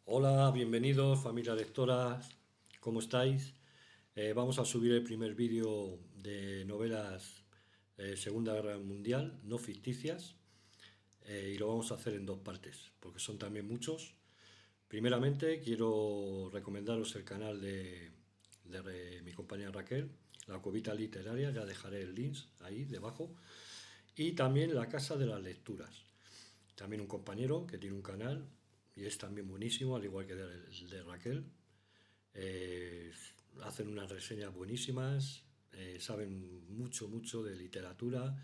Hola, bienvenidos familia lectora, ¿cómo estáis? Vamos a subir el primer vídeo de novelas Segunda Guerra Mundial, no ficticias, y lo vamos a hacer en dos partes, porque son también muchos. Primeramente, quiero recomendaros el canal de mi compañera Raquel, La Cubita Literaria, ya dejaré el link ahí debajo, y también La Casa de las Lecturas. También un compañero que tiene un canal y es también buenísimo, al igual que el de Raquel. Eh, Hacen unas reseñas buenísimas, saben mucho, mucho de literatura,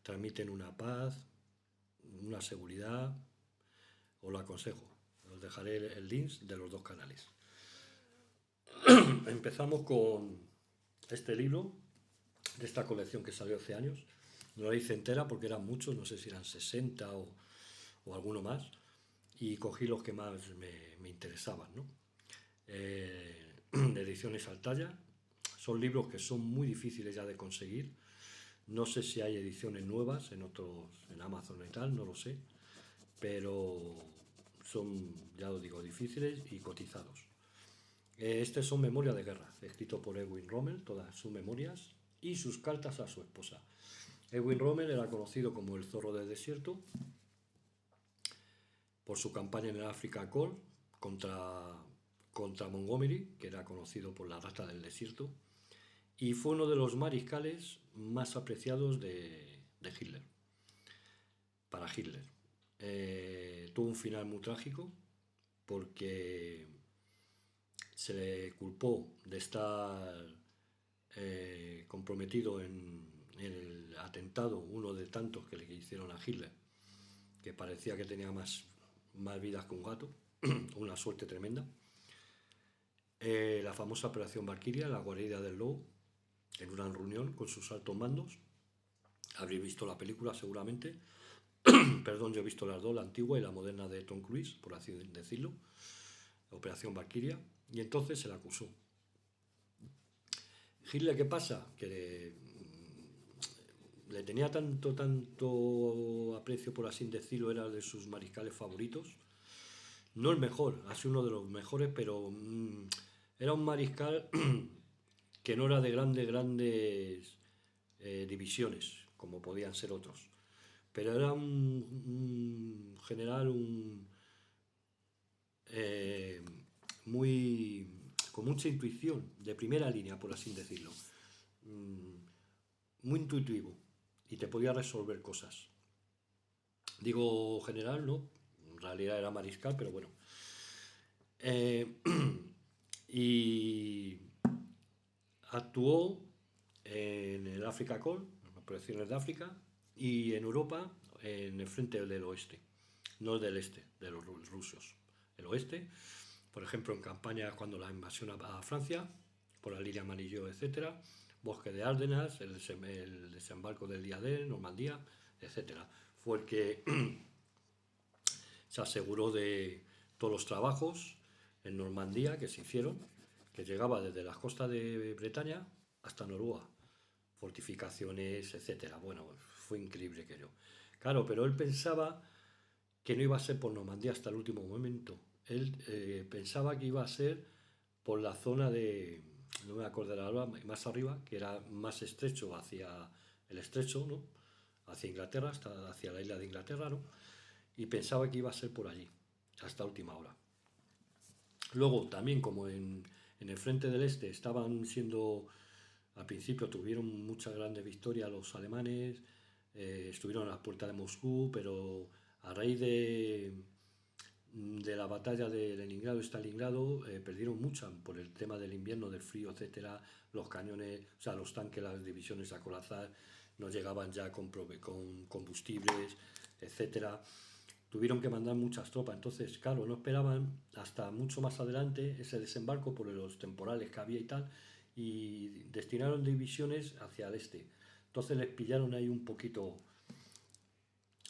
transmiten una paz, una seguridad. Os lo aconsejo. Os dejaré el link de los dos canales. Empezamos con este libro de esta colección que salió hace años. No la hice entera porque eran muchos, no sé si eran 60 o alguno más, y cogí los que más me interesaban, ¿no? De ediciones Altaya. Son libros que son muy difíciles ya de conseguir. No sé si hay ediciones nuevas en otros, en Amazon y tal, no lo sé, pero son, ya os digo, difíciles y cotizados. Este son Memorias de Guerra, escrito por Erwin Rommel, todas sus memorias y sus cartas a su esposa. Erwin Rommel era conocido como el Zorro del Desierto por su campaña en el Africa Corps contra Montgomery, que era conocido por la Rata del Desierto, y fue uno de los mariscales más apreciados de Hitler, para Hitler. Tuvo un final muy trágico porque se le culpó de estar comprometido en el atentado, uno de tantos que le hicieron a Hitler, que parecía que tenía más vidas que un gato, una suerte tremenda. La famosa Operación Valkyria, la guarida del lobo, en una reunión con sus altos mandos. Habréis visto la película seguramente. Perdón, yo he visto las dos, la antigua y la moderna de Tom Cruise, por así decirlo. Operación Valkyria. Y entonces se la acusó. Hitler, ¿qué pasa? Que le tenía tanto aprecio, por así decirlo, era de sus mariscales favoritos. No el mejor, ha sido uno de los mejores, pero era un mariscal que no era de grandes divisiones, como podían ser otros. Pero era un general eh, muy con mucha intuición, de primera línea, por así decirlo. Muy intuitivo y te podía resolver cosas. Digo general, ¿no? En realidad era mariscal, pero bueno. Eh, y actuó en el Africa Corps, en las operaciones de África, y en Europa en el frente del oeste, no del este, de los rusos. El oeste, por ejemplo, en campañas cuando la invasión a Francia, por la línea Manillot, etcétera, bosque de Ardenas, el desembarco del día D, Normandía, etcétera. Fue el que se aseguró de todos los trabajos en Normandía que se hicieron, que llegaba desde las costas de Bretaña hasta Noruega, fortificaciones, etcétera. Bueno, fue increíble aquello. Claro, pero él pensaba que no iba a ser por Normandía hasta el último momento. Él pensaba que iba a ser por la zona de, no me acuerdo de la hora, más arriba, que era más estrecho hacia el estrecho, ¿no? Hacia Inglaterra, hasta hacia la isla de Inglaterra, ¿no? Y pensaba que iba a ser por allí, hasta última hora. Luego, también como en el frente del este estaban siendo, al principio tuvieron muchas grandes victorias los alemanes, estuvieron a las puertas de Moscú, pero a raíz de la batalla de Leningrado y Stalingrado perdieron muchas por el tema del invierno, del frío, etcétera. Los cañones, o sea, los tanques, las divisiones acorazadas no llegaban ya con combustibles, etcétera. Tuvieron que mandar muchas tropas, entonces, claro, no esperaban hasta mucho más adelante ese desembarco por los temporales que había y tal, y destinaron divisiones hacia el este. Entonces les pillaron ahí un poquito.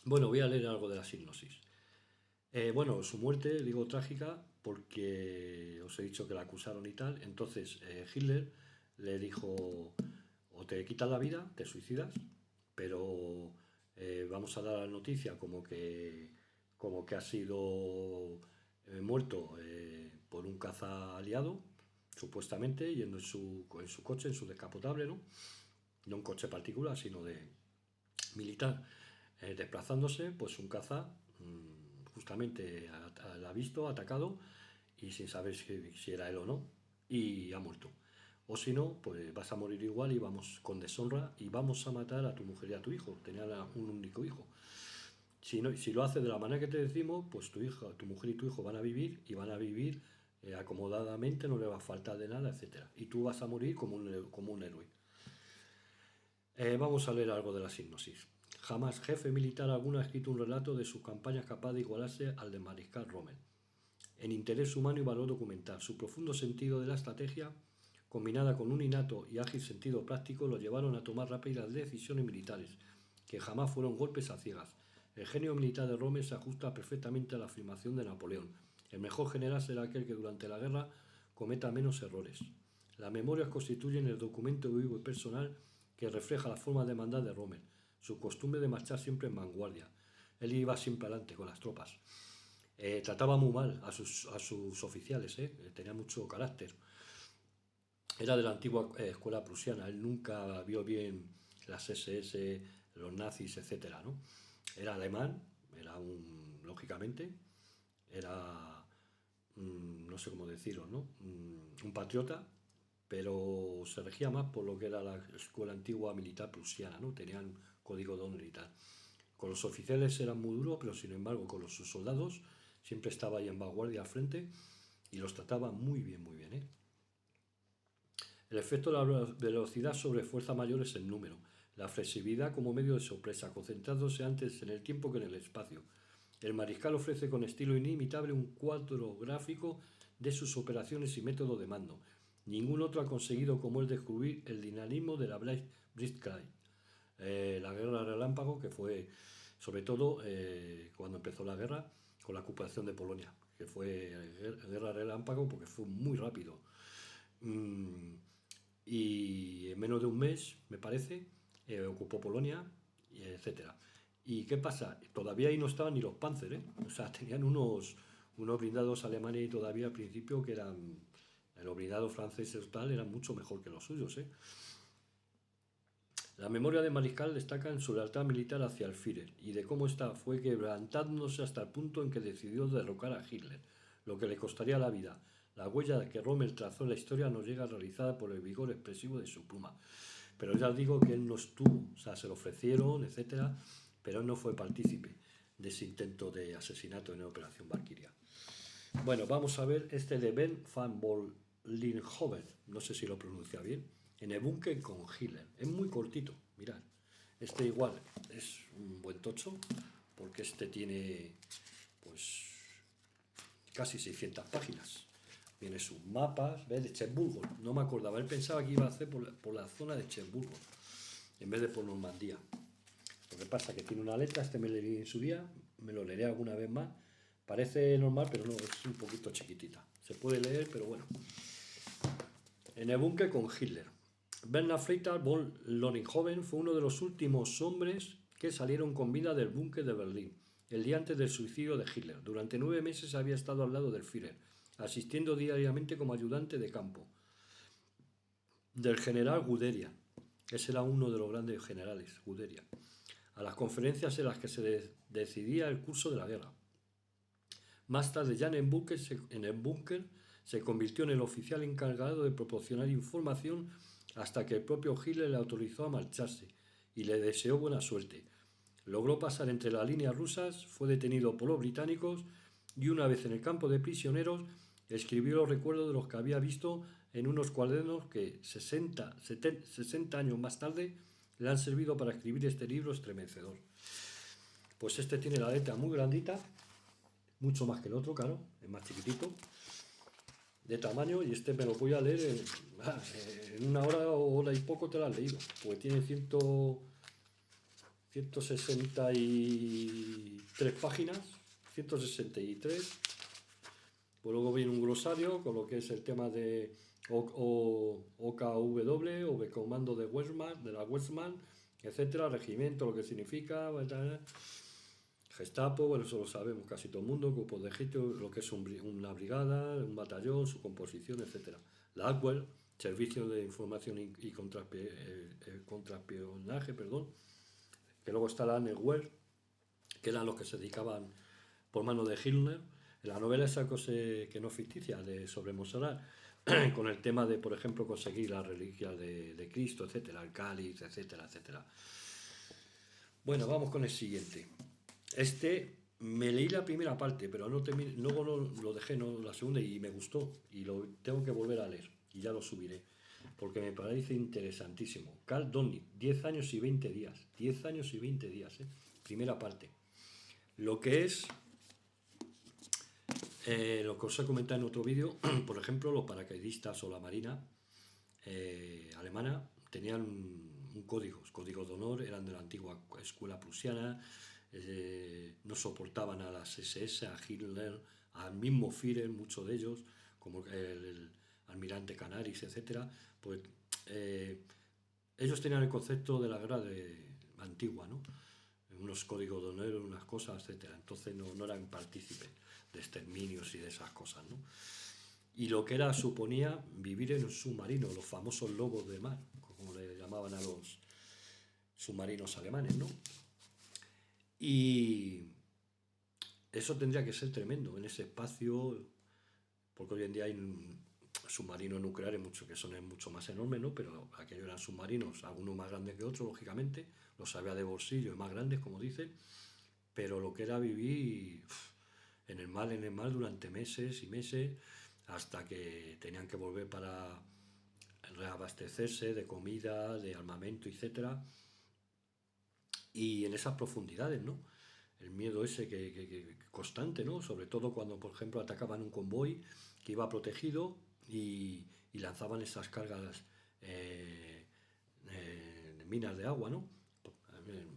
Bueno, voy a leer algo de la sinopsis. Bueno, su muerte, digo trágica, porque os he dicho que la acusaron y tal. Entonces Hitler le dijo, o te quitas la vida, te suicidas, pero vamos a dar la noticia como que ha sido muerto un caza aliado, supuestamente, yendo en su coche, en su descapotable, ¿no? No un coche particular, sino de militar, desplazándose, pues un caza justamente la ha visto, atacado, y sin saber si era él o no, y ha muerto. O si no, pues vas a morir igual y vamos con deshonra y vamos a matar a tu mujer y a tu hijo. Tenía un único hijo. Si, no, si lo haces de la manera que te decimos, pues tu hija, tu mujer y tu hijo van a vivir y van a vivir acomodadamente, no le va a faltar de nada, etcétera. Y tú vas a morir como un héroe. Vamos a leer algo de la sinopsis. Jamás jefe militar alguno ha escrito un relato de sus campañas capaz de igualarse al de Mariscal Rommel. En interés humano y valor documental, su profundo sentido de la estrategia, combinada con un innato y ágil sentido práctico, lo llevaron a tomar rápidas decisiones militares, que jamás fueron golpes a ciegas. El genio militar de Rommel se ajusta perfectamente a la afirmación de Napoleón. El mejor general será aquel que durante la guerra cometa menos errores. Las memorias constituyen el documento vivo y personal que refleja la forma de mandar de Rommel, su costumbre de marchar siempre en vanguardia. Él iba siempre adelante con las tropas. Trataba muy mal a sus oficiales, tenía mucho carácter. Era de la antigua escuela prusiana, él nunca vio bien las SS, los nazis, etcétera, ¿no? Era alemán, lógicamente, era, no sé cómo decirlo, ¿no? Un patriota, pero se regía más por lo que era la escuela antigua militar prusiana, ¿no? Tenían código de honor y tal. Con los oficiales eran muy duros, pero sin embargo con sus soldados siempre estaba ahí en vanguardia al frente y los trataba muy bien, muy bien, ¿eh? El efecto de la velocidad sobre fuerza mayor es el número, la flexibilidad como medio de sorpresa, concentrándose antes en el tiempo que en el espacio. El mariscal ofrece con estilo inimitable un cuadro gráfico de sus operaciones y método de mando. Ningún otro ha conseguido como él descubrir el dinamismo de la Blitzkrieg, la guerra relámpago, que fue sobre todo cuando empezó la guerra con la ocupación de Polonia, que fue guerra relámpago porque fue muy rápido. Y en menos de un mes, me parece, ocupó Polonia, etcétera. ¿Y qué pasa? Todavía ahí no estaban ni los Panzer, ¿eh? O sea, tenían unos blindados alemanes y todavía al principio que eran, los blindados franceses tal, eran mucho mejor que los suyos, ¿eh? La memoria de Mariscal destaca en su lealtad militar hacia el Führer y de cómo ésta fue quebrantándose hasta el punto en que decidió derrocar a Hitler, lo que le costaría la vida. La huella que Rommel trazó en la historia nos llega realizada por el vigor expresivo de su pluma. Pero ya os digo que él no estuvo, o sea, se lo ofrecieron, etcétera, pero él no fue partícipe de ese intento de asesinato en la Operación Valkyria. Bueno, vamos a ver este de Ben van Vollenhoven, no sé si lo pronuncia bien, en el búnker con Hitler. Es muy cortito, mirad. Este igual es un buen tocho, porque este tiene pues casi 600 páginas. Viene sus mapas, ¿ves? De Cherburgo. No me acordaba, él pensaba que iba a hacer por la zona de Cherburgo, en vez de por Normandía. Lo que pasa es que tiene una letra, este me lo leí en su día, me lo leeré alguna vez más. Parece normal, pero no, es un poquito chiquitita. Se puede leer, pero bueno. En el búnker con Hitler. Bernhard Freital von Loringhoven fue uno de los últimos hombres que salieron con vida del búnker de Berlín, el día antes del suicidio de Hitler. Durante 9 meses había estado al lado del Führer, asistiendo diariamente como ayudante de campo del general Guderian. Ese era uno de los grandes generales, Guderian, a las conferencias en las que se decidía el curso de la guerra. Más tarde, ya en el búnker, se convirtió en el oficial encargado de proporcionar información hasta que el propio Hitler le autorizó a marcharse y le deseó buena suerte. Logró pasar entre las líneas rusas, fue detenido por los británicos y una vez en el campo de prisioneros escribió los recuerdos de los que había visto en unos cuadernos que 60 años más tarde le han servido para escribir este libro estremecedor. Pues este tiene la letra muy grandita, mucho más que el otro, claro, es más chiquitito de tamaño, y este me lo voy a leer en una hora o hora y poco te lo has leído, porque tiene 163 páginas, 163. Pues luego viene un glosario con lo que es el tema de OKW o de comando de Westman, de la Westman, etcétera, regimiento, lo que significa, Gestapo, bueno, eso lo sabemos casi todo el mundo, grupos de ejército, lo que es una brigada, un batallón, su composición, etcétera. La ACWER, Servicio de Información y Contraespionaje, perdón, que luego está la NEWER, que eran los que se dedicaban por mano de Hitler. En la novela esa cosa que no es ficticia, sobre Montserrat, con el tema de, por ejemplo, conseguir las reliquias de Cristo, etcétera, el cáliz, etcétera, etcétera. Bueno, vamos con el siguiente. Me leí la primera parte, pero luego lo dejé, no, la segunda, y me gustó. Y lo tengo que volver a leer. Y ya lo subiré. Porque me parece interesantísimo. Karl Donny, 10 años y 20 días. 10 años y 20 días, ¿eh? Primera parte. Lo que es... lo que os he comentado en otro vídeo, por ejemplo, los paracaidistas o la marina alemana tenían un código de honor, eran de la antigua escuela prusiana, no soportaban a las SS, a Hitler, al mismo Führer, muchos de ellos, como el almirante Canaris, etcétera, pues ellos tenían el concepto de la guerra antigua, ¿no? Unos códigos de honor, unas cosas, etcétera. Entonces no eran partícipes de exterminios y de esas cosas, ¿no? Y lo que suponía vivir en un submarino, los famosos lobos de mar, como le llamaban a los submarinos alemanes, ¿no? Y eso tendría que ser tremendo en ese espacio, porque hoy en día hay submarinos nucleares que son mucho más enormes, ¿no? Pero aquellos eran submarinos, algunos más grandes que otros, lógicamente, los había de bolsillo y más grandes, como dicen, pero lo que era vivir en el mar durante meses y meses, hasta que tenían que volver para reabastecerse de comida, de armamento, etcétera. Y en esas profundidades, ¿no? El miedo ese que constante, ¿no? Sobre todo cuando, por ejemplo, atacaban un convoy que iba protegido y lanzaban esas cargas de minas de agua, ¿no?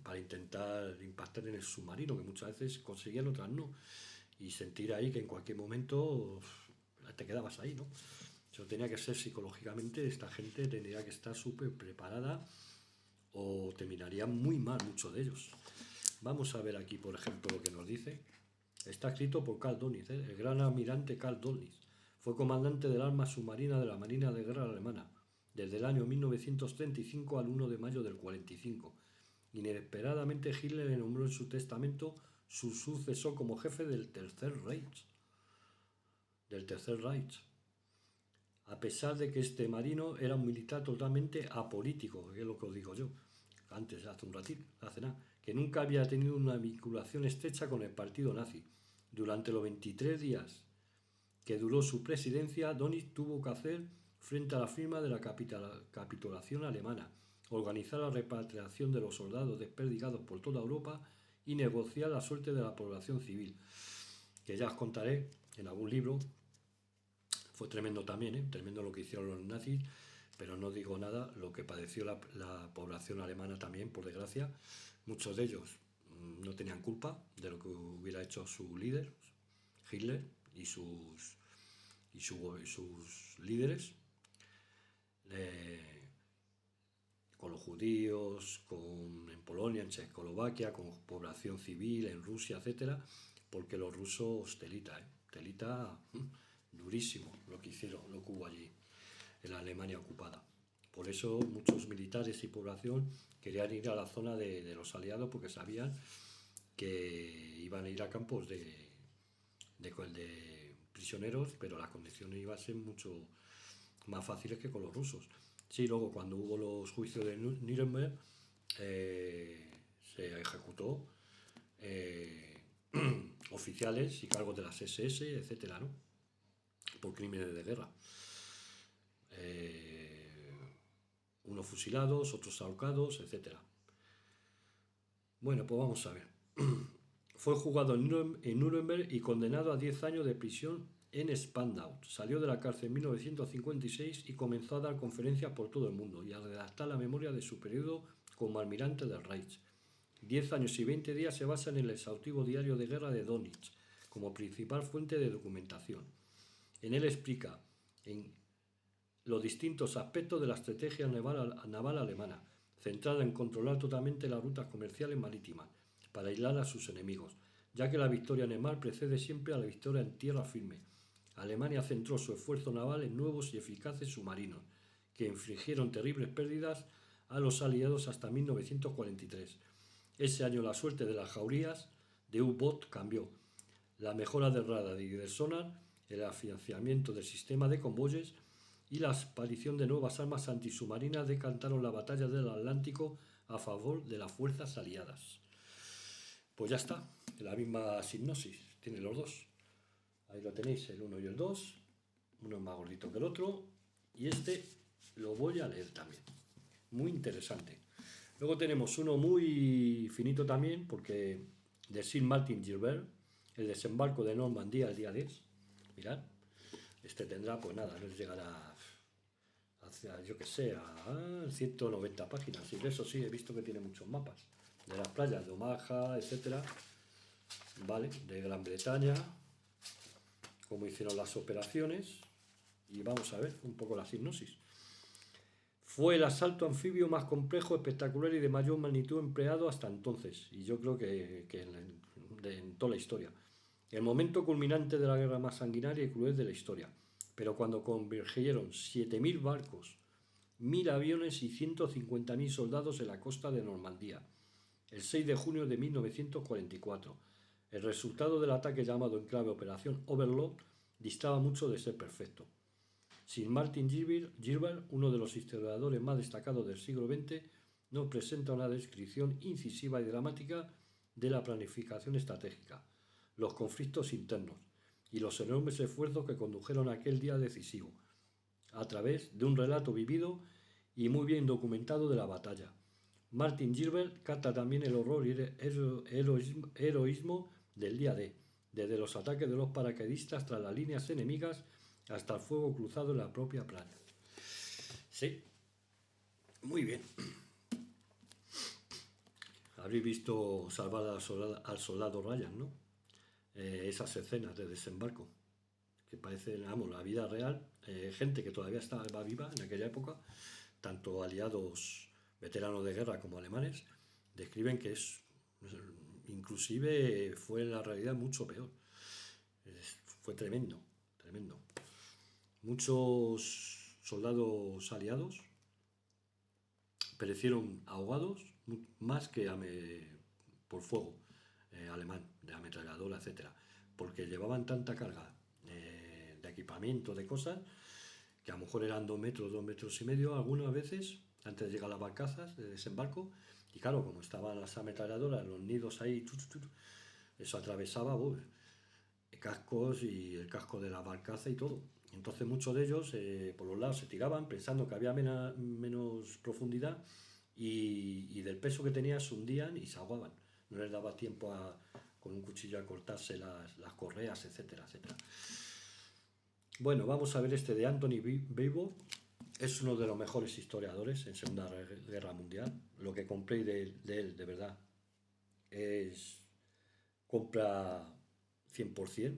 Para intentar impactar en el submarino, que muchas veces conseguían, otras no. Y sentir ahí que en cualquier momento te quedabas ahí, ¿no? Eso tenía que ser psicológicamente, esta gente tendría que estar súper preparada o terminarían muy mal muchos de ellos. Vamos a ver aquí, por ejemplo, lo que nos dice. Está escrito por Karl Dönitz, el gran almirante Karl Dönitz. Fue comandante del arma submarina de la Marina de Guerra alemana desde el año 1935 al 1 de mayo del 45. Inesperadamente Hitler le nombró en su testamento su sucesor como jefe del Tercer Reich. A pesar de que este marino era un militar totalmente apolítico, que es lo que os digo yo, antes, hace un ratito, hace nada, que nunca había tenido una vinculación estrecha con el partido nazi. Durante los 23 días que duró su presidencia, Dönitz tuvo que hacer frente a la firma de la capitulación alemana, organizar la repatriación de los soldados desperdigados por toda Europa y negociar la suerte de la población civil, que ya os contaré en algún libro. Fue tremendo también, tremendo lo que hicieron los nazis, pero no digo nada lo que padeció la población alemana también, por desgracia. Muchos de ellos no tenían culpa de lo que hubiera hecho su líder, Hitler, y sus líderes, con los judíos, en Polonia, en Checoslovaquia, con población civil, en Rusia, etcétera, porque los rusos telita durísimo lo que hicieron, lo que hubo allí en la Alemania ocupada. Por eso muchos militares y población querían ir a la zona de los aliados, porque sabían que iban a ir a campos de prisioneros, pero las condiciones iban a ser mucho más fáciles que con los rusos. Sí, luego cuando hubo los juicios de Nuremberg, se ejecutó oficiales y cargos de las SS, etcétera, ¿no? Por crímenes de guerra. Unos fusilados, otros ahorcados, etcétera. Bueno, pues vamos a ver. Fue juzgado en Nuremberg y condenado a 10 años de prisión en Spandau. Salió de la cárcel en 1956 y comenzó a dar conferencias por todo el mundo y a redactar la memoria de su periodo como almirante del Reich. 10 años y 20 días se basa en el exhaustivo diario de guerra de Dönitz como principal fuente de documentación. En él explica los distintos aspectos de la estrategia naval alemana, centrada en controlar totalmente las rutas comerciales marítimas, para aislar a sus enemigos, ya que la victoria en el mar precede siempre a la victoria en tierra firme. Alemania centró su esfuerzo naval en nuevos y eficaces submarinos, que infligieron terribles pérdidas a los aliados hasta 1943. Ese año la suerte de las jaurías de U-Boot cambió. La mejora del radar y del sonar, el afianzamiento del sistema de convoyes y la aparición de nuevas armas antisubmarinas decantaron la batalla del Atlántico a favor de las fuerzas aliadas. Pues ya está, la misma sinopsis, tiene los dos. Ahí lo tenéis, el 1 y el 2. Uno es más gordito que el otro. Y este lo voy a leer también. Muy interesante. Luego tenemos uno muy finito también, porque de Sir Martin Gilbert, el desembarco de Normandía el día 10. Mirad, este tendrá, pues nada, no llegará hacia, yo que sé, a 190 páginas. Y eso sí, he visto que tiene muchos mapas de las playas de Omaha, etcétera, vale, de Gran Bretaña, cómo hicieron las operaciones. Y vamos a ver un poco la sinopsis. Fue el asalto anfibio más complejo, espectacular y de mayor magnitud empleado hasta entonces, y yo creo que en toda la historia. El momento culminante de la guerra más sanguinaria y cruel de la historia. Pero cuando convergieron 7.000 barcos, 1.000 aviones y 150.000 soldados en la costa de Normandía, el 6 de junio de 1944, el resultado del ataque llamado en clave Operación Overlord distaba mucho de ser perfecto. Sir Martin Gilbert, uno de los historiadores más destacados del siglo XX, nos presenta una descripción incisiva y dramática de la planificación estratégica, los conflictos internos y los enormes esfuerzos que condujeron a aquel día decisivo, a través de un relato vivido y muy bien documentado de la batalla. Martin Gilbert capta también el horror y el heroísmo del día D, desde los ataques de los paracaidistas tras las líneas enemigas hasta el fuego cruzado en la propia playa. Sí, muy bien. Habréis visto Salvar al soldado Ryan, ¿no? Esas escenas de desembarco, que parecen, vamos, la vida real. Gente que todavía estaba viva en aquella época, tanto aliados veteranos de guerra como alemanes, describen que inclusive fue en la realidad mucho peor. Fue tremendo, tremendo. Muchos soldados aliados perecieron ahogados más que por fuego alemán, de ametralladora, etcétera, porque llevaban tanta carga de equipamiento, de cosas, que a lo mejor eran 2 metros, 2 metros y medio algunas veces, antes de llegar a las barcazas de desembarco, y claro, como estaban las ametralladoras, los nidos ahí, eso atravesaba cascos y el casco de la barcaza y todo. Entonces muchos de ellos por los lados se tiraban pensando que había menos profundidad y del peso que tenían se hundían y se ahogaban. No les daba tiempo con un cuchillo a cortarse las correas, etcétera, etcétera. Bueno, vamos a ver este de Anthony Beevor. Es uno de los mejores historiadores en Segunda Guerra Mundial. Lo que compré de él, de verdad, es compra 100%.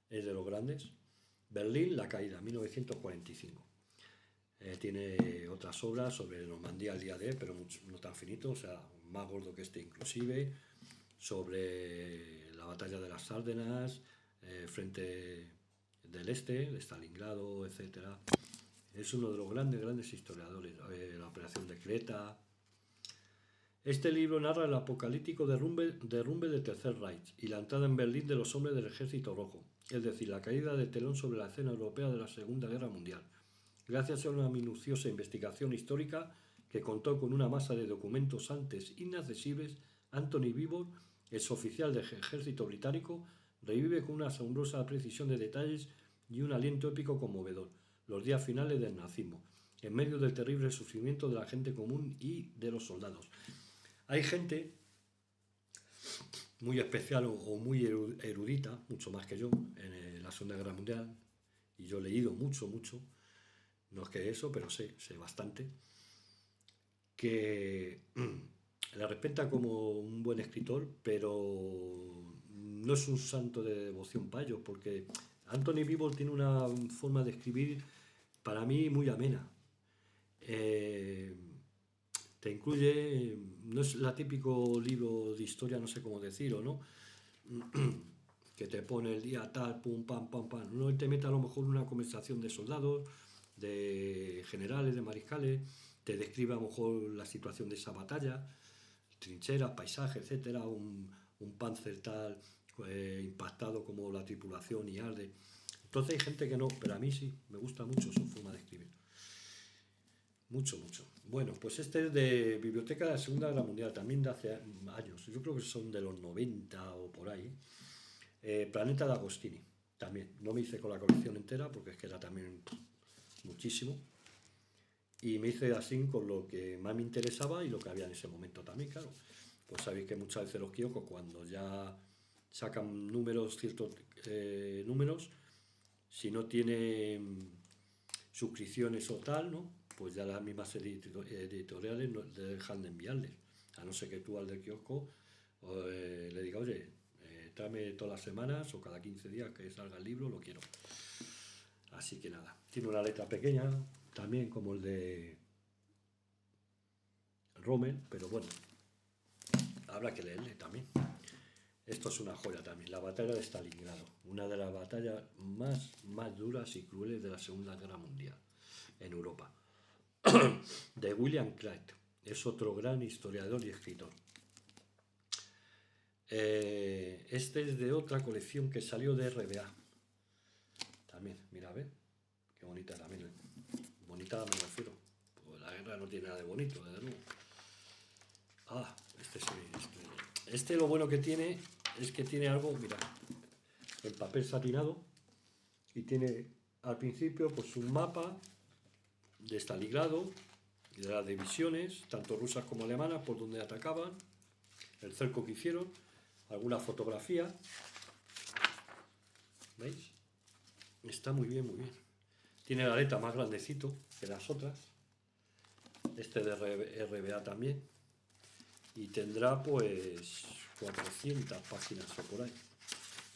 Es de los grandes. Berlín, la caída, 1945. Tiene otras obras sobre Normandía al día D, pero no tan finito, o sea, más gordo que este inclusive, sobre la batalla de las Ardenas, frente del este, de Stalingrado, etcétera. Es uno de los grandes historiadores. La operación de Creta. Este libro narra el apocalíptico derrumbe del Tercer Reich y la entrada en Berlín de los hombres del Ejército Rojo, es decir, la caída del telón sobre la escena europea de la Segunda Guerra Mundial. Gracias a una minuciosa investigación histórica que contó con una masa de documentos antes inaccesibles, Anthony Beevor, exoficial del Ejército Británico, revive con una asombrosa precisión de detalles y un aliento épico conmovedor los días finales del nazismo, en medio del terrible sufrimiento de la gente común y de los soldados. Hay gente muy especial o muy erudita, mucho más que yo, en la Segunda Guerra Mundial, y yo he leído mucho, no es que eso, pero sé bastante, que la respeta como un buen escritor, pero no es un santo de devoción para ellos, porque Anthony Beevor tiene una forma de escribir para mí muy amena. Te te incluye, no es la típico libro de historia, no sé cómo decirlo, ¿no? Que te pone el día tal, pum, pam, pam, pam. No te mete a lo mejor una conversación de soldados, de generales, de mariscales, te describe a lo mejor la situación de esa batalla, trincheras, paisajes, etcétera, un panzer tal impactado como la tripulación y arde. Entonces hay gente que no, pero a mí sí, me gusta mucho su forma de escribir. Mucho, mucho. Bueno, pues este es de Biblioteca de la Segunda Guerra Mundial, también de hace años. Yo creo que son de los 90 o por ahí. Planeta de Agostini, también. No me hice con la colección entera porque es que era también muchísimo. Y me hice así con lo que más me interesaba y lo que había en ese momento también, claro. Pues sabéis que muchas veces los kioscos cuando ya sacan números, ciertos números, si no tienen suscripciones o tal, ¿no? Pues ya las mismas editoriales no le dejan de enviarles. A no ser que tú al del kiosco le diga, oye, tráeme todas las semanas o cada 15 días que salga el libro, lo quiero. Así que nada, tiene una letra pequeña, también como el de Rommel, pero bueno, habrá que leerle también. Esto es una joya también, la batalla de Stalingrado, una de las batallas más duras y crueles de la Segunda Guerra Mundial en Europa, de William Craig, es otro gran historiador y escritor. Este es de otra colección que salió de RBA. También, mira, a ver, qué bonita también. Bonita me refiero. Pues la guerra no tiene nada de bonito, desde luego. Ah, este sí. Este lo bueno que tiene es que tiene algo, mira, el papel satinado y tiene al principio pues un mapa de Stalingrado y de las divisiones, tanto rusas como alemanas, por donde atacaban, el cerco que hicieron, alguna fotografía. ¿Veis? Está muy bien, muy bien. Tiene la letra más grandecito que las otras. Este de RBA también. Y tendrá pues 400 páginas o por ahí.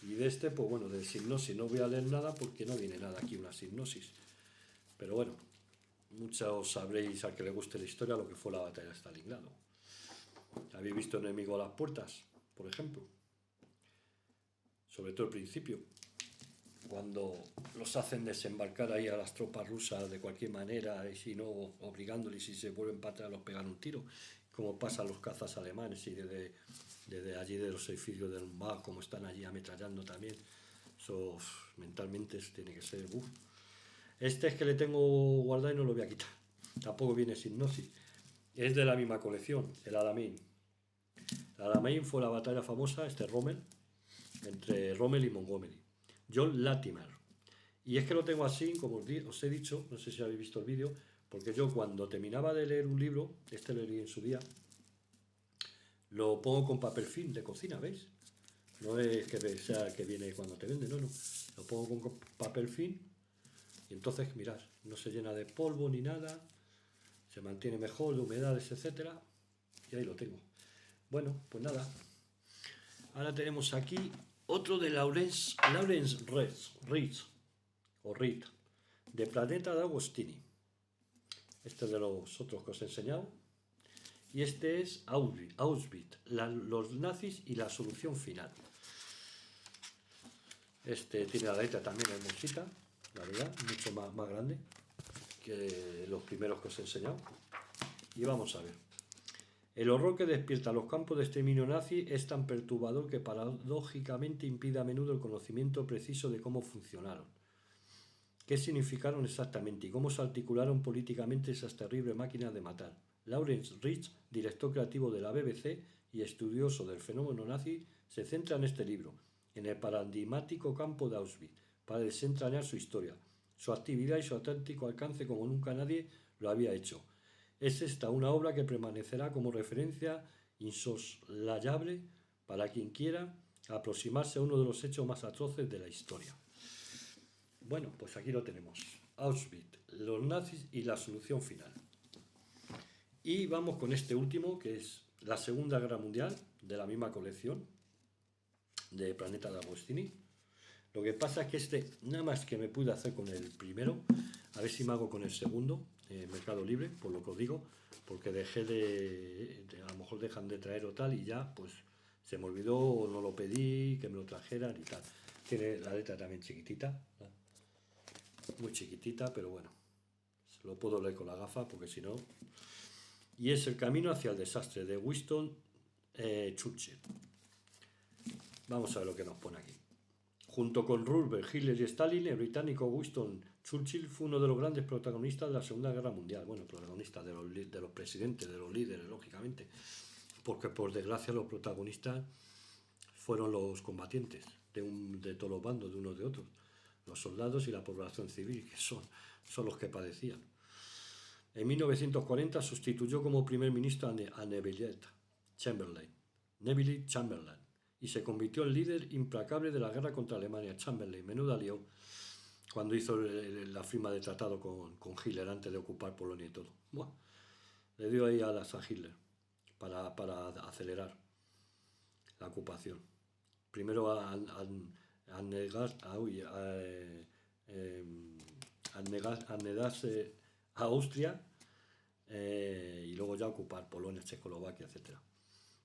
Y de este, pues bueno, de sinopsis no voy a leer nada porque no viene nada aquí una sinopsis. Pero bueno, muchos sabréis al que le guste la historia lo que fue la batalla de Stalingrado. ¿Habéis visto Enemigo a las puertas, por ejemplo? Sobre todo el principio, cuando los hacen desembarcar ahí a las tropas rusas de cualquier manera, y si no, obligándoles, y si se vuelven para atrás, los pegan un tiro, como pasan los cazas alemanes, y desde allí de los edificios del MA, como están allí ametrallando también, eso mentalmente tiene que ser... Este es que le tengo guardado y no lo voy a quitar, tampoco viene sinopsis, es de la misma colección, el Alamein. El Alamein fue la batalla famosa, Rommel, entre Rommel y Montgomery. John Latimer. Y es que lo tengo así, como os he dicho, no sé si habéis visto el vídeo, porque yo cuando terminaba de leer un libro, este lo leí en su día, lo pongo con papel film de cocina, ¿veis? No es que sea el que viene cuando te vende, no. Lo pongo con papel film y entonces, mirad, no se llena de polvo ni nada, se mantiene mejor de humedades, etcétera, y ahí lo tengo. Bueno, pues nada. Ahora tenemos aquí otro de Lawrence Reed, de Planeta de Agostini. Este es de los otros que os he enseñado. Y este es Auschwitz, los nazis y la solución final. Este tiene la letra también hermosita, la verdad, mucho más grande que los primeros que os he enseñado. Y vamos a ver. El horror que despierta los campos de exterminio nazi es tan perturbador que paradójicamente impide a menudo el conocimiento preciso de cómo funcionaron, qué significaron exactamente y cómo se articularon políticamente esas terribles máquinas de matar. Lawrence Reed, director creativo de la BBC y estudioso del fenómeno nazi, se centra en este libro, en el paradigmático campo de Auschwitz, para desentrañar su historia, su actividad y su auténtico alcance como nunca nadie lo había hecho. Es esta una obra que permanecerá como referencia insoslayable para quien quiera aproximarse a uno de los hechos más atroces de la historia. Bueno, pues aquí lo tenemos. Auschwitz, los nazis y la solución final. Y vamos con este último, que es la Segunda Guerra Mundial, de la misma colección, de Planeta de Agostini. Lo que pasa es que este, nada más que me pude hacer con el primero, A ver si me hago con el segundo, Mercado Libre, por lo que os digo, porque dejé a lo mejor dejan de traer o tal y ya, pues se me olvidó o no lo pedí, que me lo trajeran y tal. Tiene la letra también chiquitita, ¿no? Muy chiquitita, pero bueno, lo puedo leer con la gafa porque si no... Y es El camino hacia el desastre, de Winston Churchill. Vamos a ver lo que nos pone aquí. Junto con Roosevelt, Hitler y Stalin, el británico Winston Churchill fue uno de los grandes protagonistas de la Segunda Guerra Mundial. Bueno, protagonistas de los presidentes, de los líderes, lógicamente. Porque por desgracia los protagonistas fueron los combatientes de todos los bandos, de unos de otros. Los soldados y la población civil, que son los que padecían. En 1940 sustituyó como primer ministro a Neville Chamberlain, y se convirtió en líder implacable de la guerra contra Alemania. Chamberlain, menuda lío, cuando hizo la firma de tratado con Hitler antes de ocupar Polonia y todo. Buah, le dio ahí alas a Hitler para acelerar la ocupación. Primero a negarse a Austria y luego ya ocupar Polonia, Checoslovaquia, etc.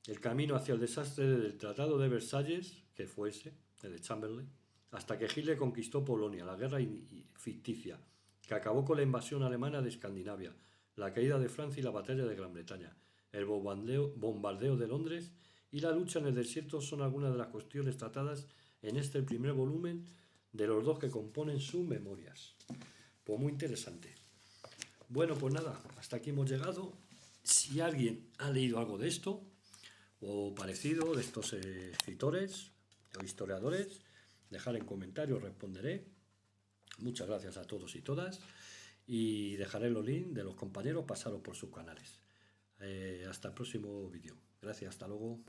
El camino hacia el desastre del Tratado de Versalles, que fue ese, el de Chamberlain, hasta que Hitler conquistó Polonia, la guerra ficticia, que acabó con la invasión alemana de Escandinavia, la caída de Francia y la batalla de Gran Bretaña, el bombardeo de Londres y la lucha en el desierto son algunas de las cuestiones tratadas en este primer volumen de los dos que componen sus memorias. Pues muy interesante. Bueno, pues nada, hasta aquí hemos llegado. Si alguien ha leído algo de esto o parecido de estos escritores o historiadores, dejar en comentarios, responderé. Muchas gracias a todos y todas y dejaré los links de los compañeros, pasaros por sus canales. Hasta el próximo vídeo. Gracias, hasta luego.